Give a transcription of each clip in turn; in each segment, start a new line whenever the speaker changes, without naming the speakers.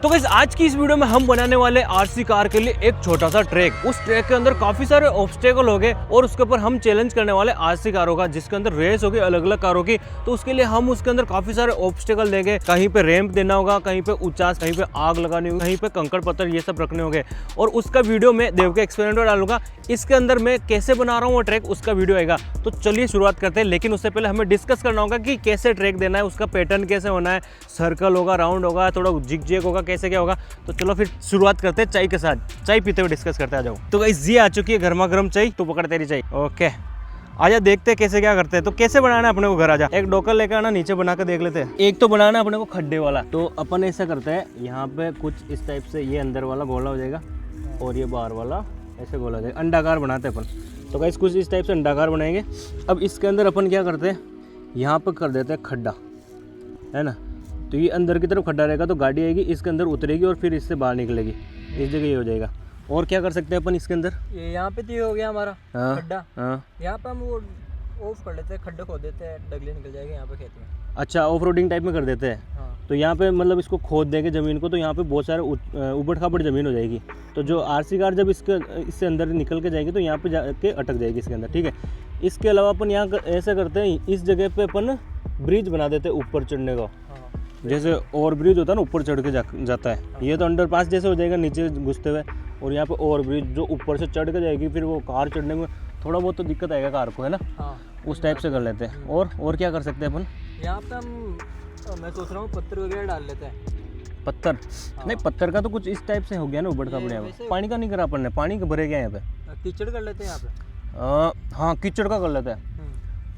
तो गाइस आज की इस वीडियो में हम बनाने वाले आरसी कार के लिए एक छोटा सा ट्रैक। उस ट्रैक के अंदर काफी सारे ऑब्स्टेकल हो गए और उसके ऊपर हम चैलेंज करने वाले आरसी कारों का, जिसके अंदर रेस होगी अलग अलग कारों की। तो उसके लिए हम उसके अंदर काफी सारे ऑब्स्टेकल देंगे। कहीं पे रैंप देना होगा, कहीं पे ऊंचास, कहीं पे आग लगानी होगी, कहीं पे कंकड़ पत्थर, ये सब रखने होंगे। और उसका वीडियो मैं देव के एक्सपेरिमेंट में डालूंगा। इसके अंदर मैं कैसे बना रहा हूँ वो ट्रैक, उसका वीडियो आएगा। तो चलिए शुरुआत करते हैं। लेकिन उससे पहले हमें डिस्कस करना होगा कि कैसे ट्रैक देना है, उसका पैटर्न कैसे होना है, सर्कल होगा, राउंड होगा, थोड़ा जिग जैग होगा, कैसे क्या होगा। तो चलो फिर शुरुआत करते हैं चाय के साथ। चाय पीते हुए डिस्कस करते आ जाओ। तो गाइस ये आ चुकी है गर्मा गर्म चाय। तो पकड़ तेरी चाय। ओके आजा देखते हैं कैसे क्या करते हैं। तो कैसे बनाना है अपने को, घर आजा एक डोकर लेकर आना, नीचे बना के देख लेते हैं। एक तो बनाना है अपने को खड्डे वाला। तो अपन ऐसा करते हैं, यहाँ पे कुछ इस टाइप से ये अंदर वाला गोला हो जाएगा और ये बाहर वाला ऐसे गोला हो जाएगा। अंडाकार बनाते हैं अपन। तो गाइस कुछ इस टाइप से अंडाकार बनाएंगे। अब इसके अंदर अपन क्या करते हैं, यहाँ पर कर देते हैं खड्डा, है ना। तो ये अंदर की तरफ खड्डा रहेगा, तो गाड़ी आएगी इसके अंदर उतरेगी और फिर इससे बाहर निकलेगी। इस जगह ये हो जाएगा। और क्या कर सकते हैं अपन इसके अंदर,
ये यहाँ पे तो हो गया हमारा खड्डा।
हाँ
यहाँ पे हम वो ऑफ कर लेते हैं, खड्डे खोद देते हैं, डगले निकल जाएंगे यहाँ पे खेत में।
अच्छा ऑफ रोडिंग टाइप में कर देते हैं।
हाँ।
तो यहाँ पे मतलब इसको खोद देंगे ज़मीन को, तो यहाँ पे बहुत सारे उबड़ खाबड़ ज़मीन हो जाएगी। तो जो आरसी कार जब इससे अंदर निकल के जाएगी तो यहाँ पे जाके अटक जाएगी इसके अंदर, ठीक है। इसके अलावा अपन यहाँ ऐसा करते हैं, इस जगह पे अपन ब्रिज बना देते हैं ऊपर चढ़ने का। जैसे ओवर ब्रिज होता है ना, ऊपर चढ़ के जाता है। ये तो अंडरपास जैसे हो जाएगा नीचे घुसते हुए, और यहाँ पे ओवर ब्रिज जो ऊपर से चढ़ के जाएगी, फिर वो कार चढ़ने में थोड़ा बहुत तो दिक्कत आएगा कार को, है ना।
हाँ।
उस टाइप से कर लेते हैं। और क्या कर सकते हैं अपन
यहाँ पे हम, मैं सोच रहा हूँ पत्थर वगैरह डाल लेते हैं।
पत्थर?
हाँ।
नहीं पत्थर का तो कुछ इस टाइप से हो गया ना, उबड़ खाबड़। यहाँ पे पानी का नहीं करा अपन ने, पानी भरे गया यहाँ पे।
कीचड़ कर लेते हैं यहाँ पे।
हाँ कीचड़ का कर लेते हैं।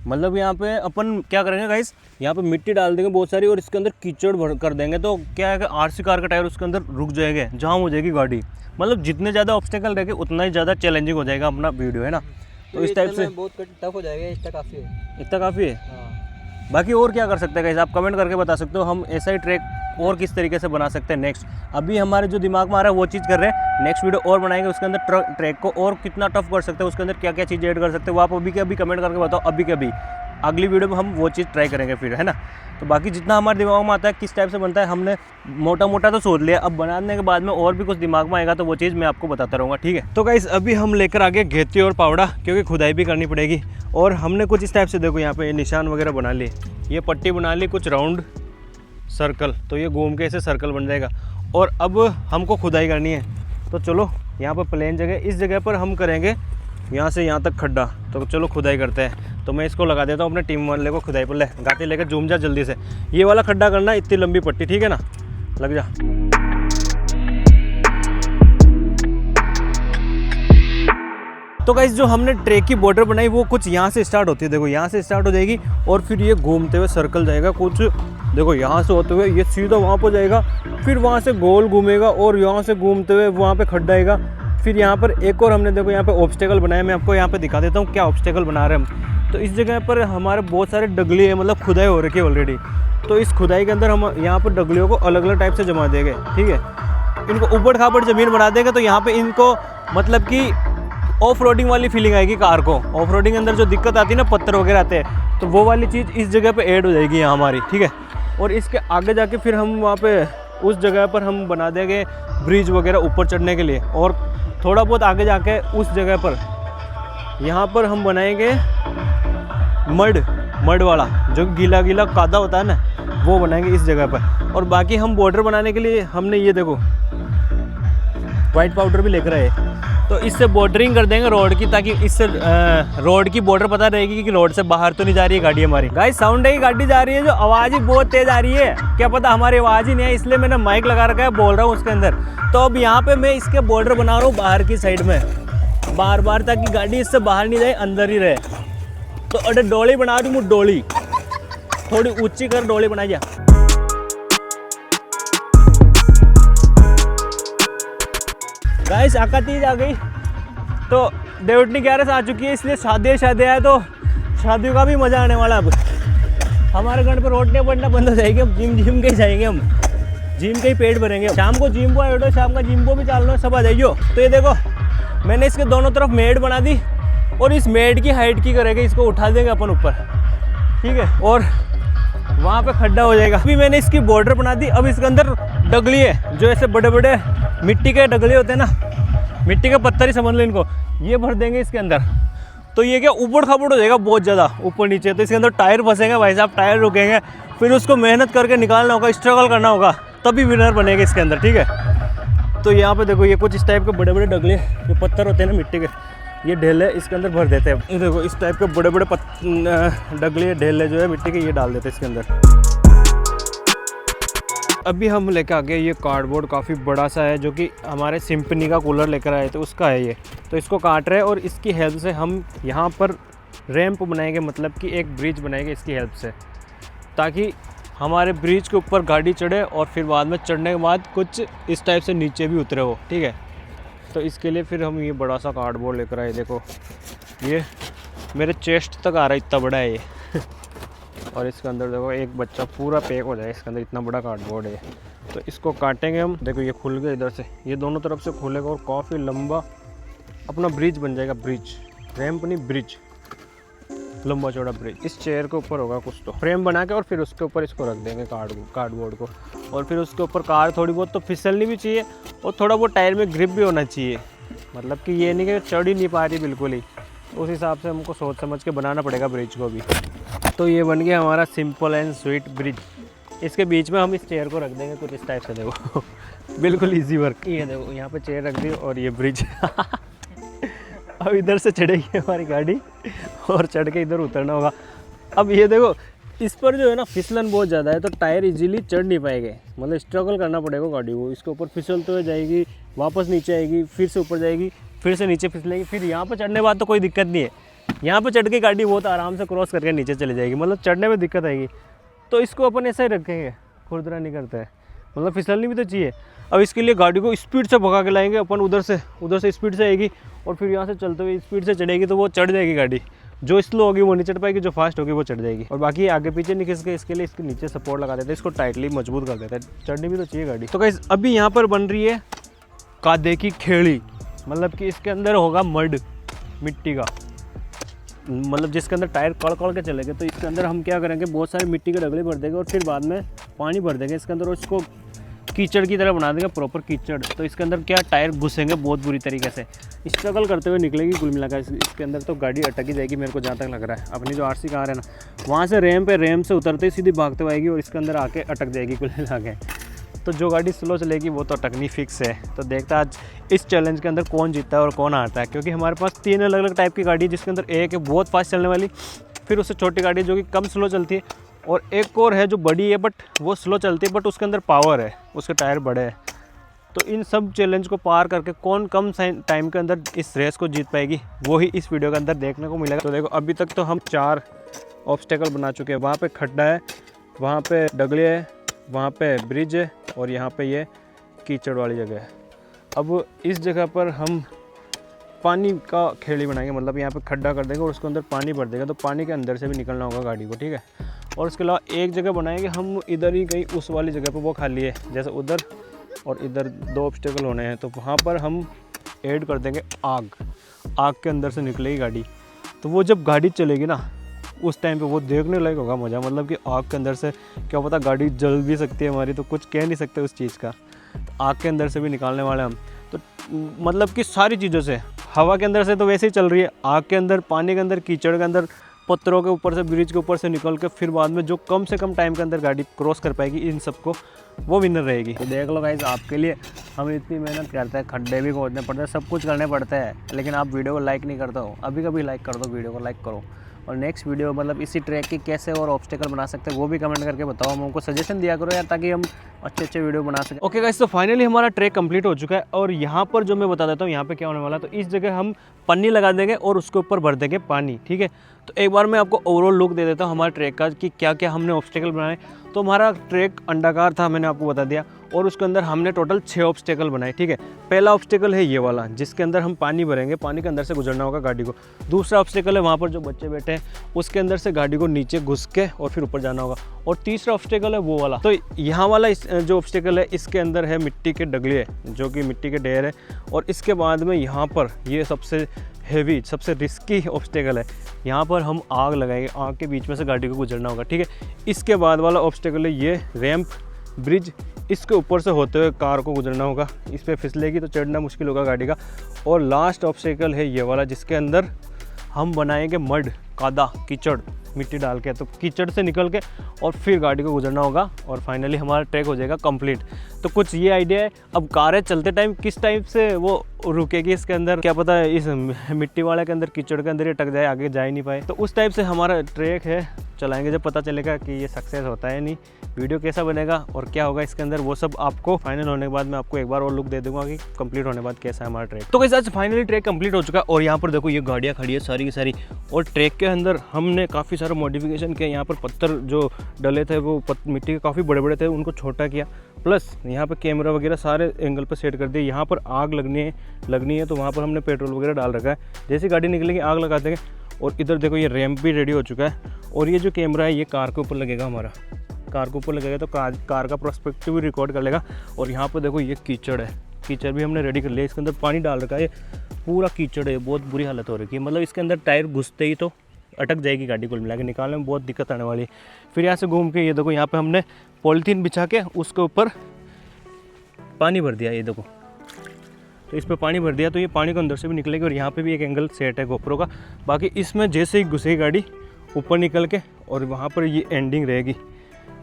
मतलब यहाँ पे अपन क्या करेंगे गाइस, यहाँ पे मिट्टी डाल देंगे बहुत सारी और इसके अंदर कीचड़ भर कर देंगे। तो क्या है कि आरसी कार का टायर उसके अंदर रुक जाएगा, जाम हो जाएगी गाड़ी। मतलब जितने ज़्यादा ऑब्स्टेकल रहेंगे उतना ही ज़्यादा चैलेंजिंग हो जाएगा अपना वीडियो, है ना। तो इस टाइप से
बहुत टफ हो जाएगा। इतना काफ़ी है,
इतना काफ़ी है।
हाँ।
बाकी और क्या कर सकते हैं गाइस, आप कमेंट करके बता सकते हो। हम ऐसा ही ट्रैक और किस तरीके से बना सकते हैं नेक्स्ट। अभी हमारे जो दिमाग में आ रहा है वो चीज़ कर रहे हैं। नेक्स्ट वीडियो और बनाएंगे, उसके अंदर ट्रैक को और कितना टफ कर सकते हैं, उसके अंदर क्या क्या चीज़ ऐड कर सकते हैं, वो आप अभी के अभी कमेंट करके बताओ। अभी के अभी अगली वीडियो में हम वो चीज़ ट्राई करेंगे फिर, है ना। तो बाकी जितना हमारे दिमाग में आता है किस टाइप से बनता है, हमने मोटा मोटा तो सोच लिया। अब बनाने के बाद में और भी कुछ दिमाग में आएगा तो वो चीज़ मैं आपको बताता रहूँगा, ठीक है। तो गाइस अभी हम लेकर आगे घेती और पावड़ा, क्योंकि खुदाई भी करनी पड़ेगी। और हमने कुछ इस टाइप से, देखो यहाँ पे ये निशान वगैरह बना लिए, ये पट्टी बना ली, कुछ राउंड सर्कल। तो ये घूम के ऐसे सर्कल बन जाएगा। और अब हमको खुदाई करनी है। तो चलो यहाँ पर प्लेन जगह, इस जगह पर हम करेंगे यहाँ से यहाँ तक खड्डा। तो चलो खुदाई करते हैं। तो मैं इसको लगा देता हूँ अपने टीम वाले को खुदाई पर। ले गाती लेकर झूम जा जल्दी से। ये वाला खड्डा करना, इतनी लंबी पट्टी, ठीक है ना। लग जा। तो गाइस जो हमने ट्रैक की बॉर्डर बनाई वो कुछ यहाँ से स्टार्ट होती है। देखो यहाँ से स्टार्ट हो जाएगी और फिर ये घूमते हुए सर्कल जाएगा कुछ। देखो यहाँ से होते हुए ये सीधा वहाँ पर जाएगा, फिर वहाँ से गोल घूमेगा और यहाँ से घूमते हुए वहाँ पे खड्डा आएगा। फिर यहाँ पर एक और हमने देखो यहाँ पे ऑब्स्टेकल बनाया। मैं आपको यहाँ पे दिखा देता हूँ क्या ऑब्स्टेकल बना रहे हैं हम। तो इस जगह पर हमारे बहुत सारे डगली है, मतलब खुदाई हो रखी है ऑलरेडी। तो इस खुदाई के अंदर हम यहाँ पर डगलियों को अलग अलग टाइप से जमा देंगे, ठीक है। इनको उबड़ खाबड़ ज़मीन बना देंगे, तो यहाँ पर इनको मतलब कि ऑफ रोडिंग वाली फीलिंग आएगी कार को। ऑफ रोडिंग के अंदर जो दिक्कत आती है ना, पत्थर वगैरह आते हैं, तो वो वाली चीज़ इस जगह पे ऐड हो जाएगी यहाँ हमारी, ठीक है। और इसके आगे जाके फिर हम वहाँ पे उस जगह पर हम बना देंगे ब्रिज वगैरह ऊपर चढ़ने के लिए। और थोड़ा बहुत आगे जाके उस जगह पर यहाँ पर हम बनाएंगे मड वाला, जो गीला गीला कादा होता है ना, वो बनाएंगे इस जगह पर। और बाकी हम बॉर्डर बनाने के लिए हमने ये देखो वाइट पाउडर भी लेकर आए। तो इससे बॉर्डरिंग कर देंगे रोड की, ताकि इससे रोड की बॉर्डर पता रहेगी कि रोड से बाहर तो नहीं जा रही है गाड़ी हमारी। गाइस साउंड है कि गाड़ी जा रही है, जो आवाज़ ही बहुत तेज़ आ रही है। क्या पता हमारी आवाज़ ही नहीं है, इसलिए मैंने माइक लगा रखा है, बोल रहा हूँ उसके अंदर। तो अब यहाँ पे मैं इसके बॉर्डर बना रहा हूँ बाहर की साइड में, बार बार, ताकि गाड़ी इससे बाहर नहीं जाए, अंदर ही रहे। तो अरे डोली बना रही हूँ, डोली थोड़ी ऊँची कर, डोली बनाई जा। गाइस आका तीज आ गई, तो देवटनी 11 आ चुकी है, इसलिए शादी है, तो शादियों का भी मज़ा आने वाला। अब हमारे घर पर रोटने पड़ना बंद हो जाएगी, अब जिम के ही जाएंगे हम, जिम के ही पेट भरेंगे। शाम को जिम को आए, शाम का जिम को भी चाल लो, सब आ जाइयो। तो ये देखो मैंने इसके दोनों तरफ मेड बना दी, और इस मेड की हाइट की करेंगे, इसको उठा देंगे अपन ऊपर, ठीक है। और वहाँ पे खड्डा हो जाएगा। अभी मैंने इसकी बॉर्डर बना दी। अब इसके अंदर डगलिए, जो ऐसे बड़े बड़े मिट्टी के डगले होते हैं ना, मिट्टी के पत्थर ही समझ लो इनको, ये भर देंगे इसके अंदर। तो ये क्या ऊबड़ खाबड़ हो जाएगा बहुत ज़्यादा ऊपर नीचे, तो इसके अंदर टायर फंसेंगे भाई साहब, टायर रुकेंगे, फिर उसको मेहनत करके निकालना होगा, स्ट्रगल करना होगा, तभी विनर बनेगा इसके अंदर, ठीक है। तो यहाँ पे देखो ये कुछ इस टाइप के बड़े बड़े डगले जो पत्थर होते हैं ना मिट्टी के, ये ढेले इसके अंदर भर देते हैं। ये देखो इस टाइप के बड़े बड़े डगले ढेले जो है मिट्टी के, ये डाल देते हैं इसके अंदर। अभी हम लेकर आ गए ये कार्डबोर्ड, काफ़ी बड़ा सा है, जो कि हमारे सिम्फनी का कूलर लेकर आए थे उसका है ये। तो इसको काट रहे हैं और इसकी हेल्प से हम यहाँ पर रैंप बनाएंगे, मतलब कि एक ब्रिज बनाएंगे इसकी हेल्प से, ताकि हमारे ब्रिज के ऊपर गाड़ी चढ़े और फिर बाद में चढ़ने के बाद कुछ इस टाइप से नीचे भी उतरे हो, ठीक है। तो इसके लिए फिर हम ये बड़ा सा कार्डबोर्ड लेकर आए। देखो ये मेरे चेस्ट तक आ रहा है, इतना बड़ा है ये और इसके अंदर देखो एक बच्चा पूरा पैक हो जाए इसके अंदर, इतना बड़ा कार्डबोर्ड है। तो इसको काटेंगे हम। देखो ये खुल गया इधर से, ये दोनों तरफ से खुलेगा और काफ़ी लंबा अपना ब्रिज बन जाएगा। ब्रिज, रैंप नहीं ब्रिज, लंबा चौड़ा ब्रिज। इस चेयर के ऊपर होगा कुछ तो फ्रेम बना के और फिर उसके ऊपर इसको रख देंगे कार्डबोर्ड को, और फिर उसके ऊपर कार थोड़ी बहुत तो फिसलनी भी चाहिए और थोड़ा बहुत टायर में ग्रिप भी होना चाहिए, मतलब कि ये नहीं कि चढ़ ही नहीं पा रही बिल्कुल ही। उस हिसाब से हमको सोच समझ के बनाना पड़ेगा ब्रिज को भी। तो ये बन गया हमारा सिंपल एंड स्वीट ब्रिज। इसके बीच में हम इस चेयर को रख देंगे कुछ इस टाइप से, देखो बिल्कुल इजी वर्क। ये देखो यहाँ पे चेयर रख दी और ये ब्रिज अब इधर से चढ़ेगी हमारी गाड़ी और चढ़ के इधर उतरना होगा। अब ये देखो इस पर जो है ना फिसलन बहुत ज़्यादा है, तो टायर इजीली चढ़ नहीं पाएंगे, मतलब स्ट्रगल करना पड़ेगा गाड़ी को। इसके ऊपर फिसलते हुए जाएगी, वापस नीचे आएगी, फिर से ऊपर जाएगी, फिर से नीचे फिसलेगी, फिर यहाँ पर चढ़ने के बाद तो कोई दिक्कत नहीं है। यहाँ पे चढ़ के गाड़ी बहुत आराम से क्रॉस करके नीचे चली जाएगी, मतलब चढ़ने में दिक्कत आएगी। तो इसको अपन ऐसा ही रखेंगे, खुरदरा नहीं करते हैं, मतलब फिसलनी भी तो चाहिए। अब इसके लिए गाड़ी को स्पीड से भगा के लाएंगे अपन, उधर से स्पीड से आएगी और फिर यहाँ से चलते हुए स्पीड से चढ़ेगी, तो वो चढ़ जाएगी गाड़ी। जो स्लो होगी वो नहीं चढ़ पाएगी, जो फास्ट होगी वो चढ़ जाएगी। और बाकी आगे पीछे नहीं खिसके, इसके लिए इसके नीचे सपोर्ट लगा देते हैं, इसको टाइटली मजबूत कर देते हैं। चढ़नी भी तो चाहिए गाड़ी। तो गाइस अभी यहाँ पर बन रही है कादे की खेड़ी, मतलब कि इसके अंदर होगा मड, मिट्टी का, मतलब जिसके अंदर टायर कड़ के चलेंगे। तो इसके अंदर हम क्या करेंगे, बहुत सारे मिट्टी के डगले भर देंगे और फिर बाद में पानी भर देंगे इसके अंदर और इसको कीचड़ की तरह बना देंगे, प्रॉपर कीचड़। तो इसके अंदर क्या टायर घुसेंगे बहुत बुरी तरीके से, स्ट्रगल करते हुए निकलेगी कुल मिलाकर। इसके अंदर तो गाड़ी अटक ही जाएगी मेरे को जहाँ तक लग रहा है। अपनी जो आरसी कार है ना, वहाँ से रैम से उतरते ही सीधी भागते हुए आएगी और इसके अंदर आके अटक जाएगी कुल मिला के। तो जो गाड़ी स्लो चलेगी वो तो अटकनी फिक्स है। तो देखता है आज इस चैलेंज के अंदर कौन जीतता है और कौन हारता है, क्योंकि हमारे पास 3 अलग अलग टाइप की गाड़ी है, जिसके अंदर एक है बहुत फास्ट चलने वाली, फिर उससे छोटी गाड़ी जो कि कम स्लो चलती है, और एक और है जो बड़ी है बट वो स्लो चलती है बट उसके अंदर पावर है, उसके टायर बड़े हैं। तो इन सब चैलेंज को पार करके कौन कम टाइम के अंदर इस रेस को जीत पाएगी, वो ही इस वीडियो के अंदर देखने को मिलेगा। तो देखो अभी तक तो हम 4 ऑब्स्टेकल बना चुके हैं। वहाँ पे खड्डा है, वहाँ पे डगले है, वहाँ पे ब्रिज है और यहाँ पे ये कीचड़ वाली जगह है। अब इस जगह पर हम पानी का खेड़ी बनाएंगे, मतलब यहाँ पे खड्डा कर देंगे और उसके अंदर पानी भर देगा, तो पानी के अंदर से भी निकलना होगा गाड़ी को, ठीक है। और उसके अलावा एक जगह बनाएंगे हम इधर ही कहीं उस वाली जगह पर, वो खाली है, जैसे उधर और इधर 2 ऑब्स्टेकल होने हैं, तो वहाँ पर हम ऐड कर देंगे आग के अंदर से निकलेगी गाड़ी। तो वो जब गाड़ी चलेगी ना उस टाइम पे वो देखने लायक होगा मज़ा, मतलब कि आग के अंदर से क्या पता गाड़ी जल भी सकती है हमारी, तो कुछ कह नहीं सकते उस चीज़ का। तो आग के अंदर से भी निकालने वाले हम, तो मतलब कि सारी चीज़ों से, हवा के अंदर से तो वैसे ही चल रही है, आग के अंदर, पानी के अंदर, कीचड़ के अंदर, पत्थरों के ऊपर से, ब्रिज के ऊपर से निकल के फिर बाद में जो कम से कम टाइम के अंदर गाड़ी क्रॉस कर पाएगी इन सबको, वो विनर रहेगी। तो देख लो गाइस, आपके लिए हम इतनी मेहनत करते हैं, खड्डे भी खोदने पड़ते हैं, सब कुछ करने पड़ते हैं, लेकिन आप वीडियो को लाइक नहीं करते हो। अभी कभी लाइक कर दो, वीडियो को लाइक करो। और नेक्स्ट वीडियो मतलब इसी ट्रैक की कैसे और ऑब्स्टेकल बना सकते हैं वो भी कमेंट करके बताओ, हम हमको सजेशन दिया करो यार, ताकि हम अच्छे वीडियो बना सकें। ओके गाइस, तो फाइनली हमारा ट्रैक कंप्लीट हो चुका है और यहाँ पर जो मैं बता देता हूँ यहाँ पे क्या होने वाला है। तो इस जगह हम पन्नी लगा देंगे और उसके ऊपर भर देंगे पानी, ठीक है। तो एक बार मैं आपको ओवरऑल लुक दे देता हूँ हमारे ट्रैक का कि क्या क्या हमने ऑब्स्टेकल बनाए। तो हमारा ट्रैक अंडाकार था, मैंने आपको बता दिया, और उसके अंदर हमने टोटल 6 ऑब्स्टेकल बनाए, ठीक है। पहला ऑब्स्टेकल है ये वाला, जिसके अंदर हम पानी भरेंगे, पानी के अंदर से गुजरना होगा गाड़ी को। दूसरा ऑब्स्टेकल है वहाँ पर जो बच्चे बैठे हैं, उसके अंदर से गाड़ी को नीचे घुस के और फिर ऊपर जाना होगा। और तीसरा ऑब्स्टेकल है वो वाला। तो यहाँ वाला जो ऑब्स्टेकल है इसके अंदर है मिट्टी के डगले, जो कि मिट्टी के ढेर है। और इसके बाद में यहाँ पर ये सबसे हेवी, सबसे रिस्की ऑब्स्टेकल है, यहाँ पर हम आग लगाएंगे, आग के बीच में से गाड़ी को गुजरना होगा, ठीक है। इसके बाद वाला ऑब्स्टेकल है ये रैंप, ब्रिज, इसके ऊपर से होते हुए कार को गुजरना होगा। इस पर फिसलेगी तो चढ़ना मुश्किल होगा गाड़ी का। और लास्ट ऑब्स्टेकल है ये वाला, जिसके अंदर हम बनाएंगे मड, कादा, कीचड़, मिट्टी डाल के। तो कीचड़ से निकल के और फिर गाड़ी को गुजरना होगा और फाइनली हमारा ट्रैक हो जाएगा कंप्लीट। तो कुछ ये आइडिया है। अब कारें चलते टाइम किस टाइप से वो रुकेगी इसके अंदर, क्या पता है इस मिट्टी वाले के अंदर, कीचड़ के अंदर ये अटक जाए, आगे जा ही नहीं पाए। तो उस टाइप से हमारा ट्रैक है, चलाएंगे जब पता चलेगा कि ये सक्सेस होता है नहीं। वीडियो कैसा बनेगा और क्या होगा इसके अंदर, वो सब आपको फाइनल होने के बाद मैं आपको एक बार और लुक दे दूंगा कि कंप्लीट होने के बाद कैसा है हमारा ट्रैक। तो कैसे आज फाइनली ट्रैक कंप्लीट हो चुका है। और यहाँ पर देखो ये गाड़ियाँ खड़ी है सारी की सारी। और ट्रैक के अंदर हमने काफ़ी सारा मॉडिफिकेशन किया। यहाँ पर पत्थर जो डले थे वो मिट्टी के काफ़ी बड़े बड़े थे, उनको छोटा किया। प्लस यहाँ पर कैमरा वगैरह सारे एंगल पर सेट कर दिए। यहाँ पर आग लगनी है तो वहाँ पर हमने पेट्रोल वगैरह डाल रखा है, जैसी गाड़ी निकलेगी आग लगा देंगे। और इधर देखो ये रैंप भी रेडी हो चुका है। और ये जो कैमरा है ये कार के ऊपर लगेगा, हमारा कार के ऊपर लगेगा तो कार का पर्सपेक्टिव भी रिकॉर्ड कर लेगा। और यहाँ पर देखो ये कीचड़ है, कीचड़ भी हमने रेडी कर लिया। इसके अंदर पानी डाल रखा है, पूरा कीचड़ है, बहुत बुरी हालत हो रही है। मतलब इसके अंदर टायर घुसते ही तो अटक जाएगी गाड़ी, कुल मिला के निकालने में बहुत दिक्कत आने वाली है। फिर यहाँ से घूम के ये देखो यहाँ पे हमने पॉलीथीन बिछा के उसके ऊपर पानी भर दिया। ये देखो, तो इस पर पानी भर दिया तो ये पानी को अंदर से भी निकलेगी। और यहाँ पे भी एक एंगल सेट है गोप्रो का। बाकी इसमें जैसे ही घुसेगी गाड़ी ऊपर निकल के और वहाँ पर ये एंडिंग रहेगी।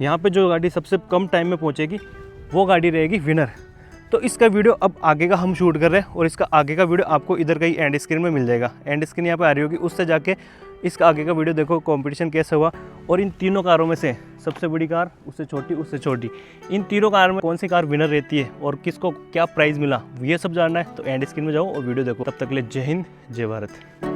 यहाँ पे जो गाड़ी सबसे कम टाइम में पहुँचेगी वो गाड़ी रहेगी विनर। तो इसका वीडियो अब आगे का हम शूट कर रहे हैं और इसका आगे का वीडियो आपको इधर का ही एंड स्क्रीन में मिल जाएगा। एंड स्क्रीन यहाँ पे आ रही होगी, उससे जाके इसका आगे का वीडियो देखो कंपटीशन कैसे हुआ। और इन तीनों कारों में से सबसे बड़ी कार, उससे छोटी, उससे छोटी, इन तीनों कार में कौन सी कार विनर रहती है और किसको क्या प्राइज़ मिला, ये सब जानना है तो एंड स्क्रीन में जाओ और वीडियो देखो। तब तक के लिए जय हिंद, जय भारत।